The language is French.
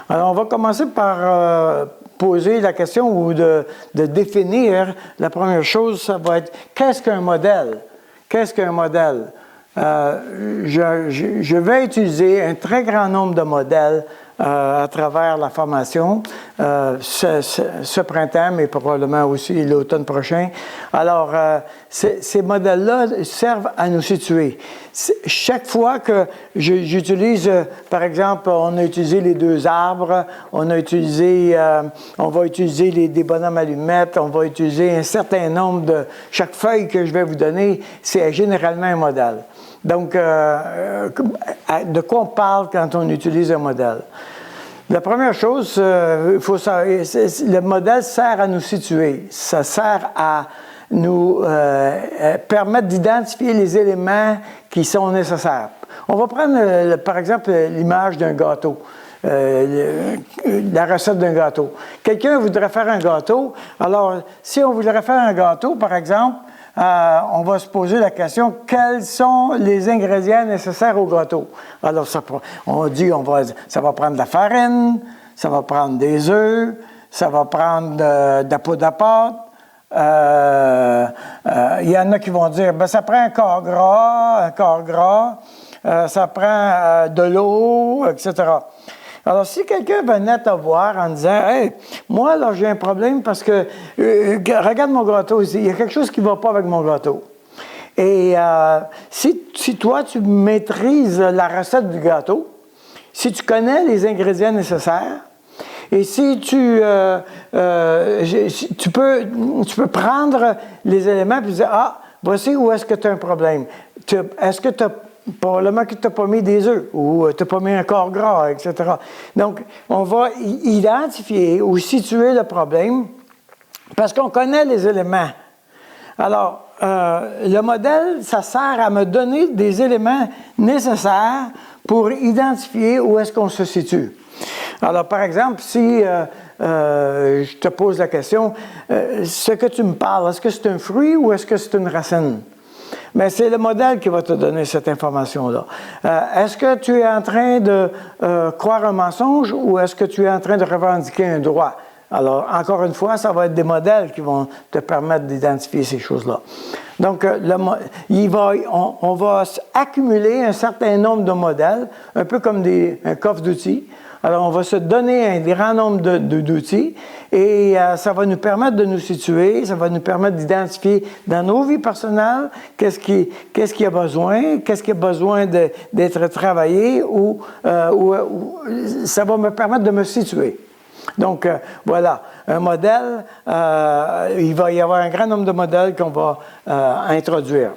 Alors, on va commencer par poser la question ou de définir. La première chose, ça va être qu'est-ce qu'un modèle? Qu'est-ce qu'un modèle? Je vais utiliser un très grand nombre de modèles à travers la formation ce printemps, mais probablement aussi l'automne prochain. Alors, ces modèles-là servent à nous situer. Chaque fois que j'utilise, par exemple, on a utilisé les deux arbres, on va utiliser des bonhommes allumettes, on va utiliser un certain nombre de... Chaque feuille que je vais vous donner, c'est généralement un modèle. Donc, de quoi on parle quand on utilise un modèle? La première chose, il faut savoir, le modèle sert à nous situer. Ça sert à nous permettre d'identifier les éléments qui sont nécessaires. On va prendre, par exemple, l'image d'un gâteau. La recette d'un gâteau. Quelqu'un voudrait faire un gâteau. Alors, si on voudrait faire un gâteau, par exemple, on va se poser la question, quels sont les ingrédients nécessaires au gâteau? Alors, on dit, ça va prendre de la farine, ça va prendre des œufs, ça va prendre de la poudre à pâte. Il y en a qui vont dire, ça prend un quart gras, ça prend de l'eau, etc. Alors, si quelqu'un venait te voir en disant « Hey, moi, là, j'ai un problème parce que, regarde mon gâteau ici, il y a quelque chose qui ne va pas avec mon gâteau. » Et si toi, tu maîtrises la recette du gâteau, si tu connais les ingrédients nécessaires, et si tu peux prendre les éléments et dire « Ah, voici où est-ce que tu as un problème. Est-ce que tu as probablement que tu n'as pas mis des œufs ou tu n'as pas mis un quart gras, etc. » Donc, on va identifier ou situer le problème parce qu'on connaît les éléments. Alors, le modèle, ça sert à me donner des éléments nécessaires pour identifier où est-ce qu'on se situe. Alors, par exemple, si je te pose la question, ce que tu me parles, est-ce que c'est un fruit ou est-ce que c'est une racine? Mais c'est le modèle qui va te donner cette information-là. Est-ce que tu es en train de croire un mensonge ou est-ce que tu es en train de revendiquer un droit? Alors, encore une fois, ça va être des modèles qui vont te permettre d'identifier ces choses-là. Donc, on va accumuler un certain nombre de modèles, un peu comme un coffre d'outils. Alors, on va se donner un grand nombre d'outils et ça va nous permettre de nous situer, ça va nous permettre d'identifier dans nos vies personnelles qu'est-ce qui a besoin d'être travaillé ou ça va me permettre de me situer. Donc, voilà, un modèle, il va y avoir un grand nombre de modèles qu'on va introduire.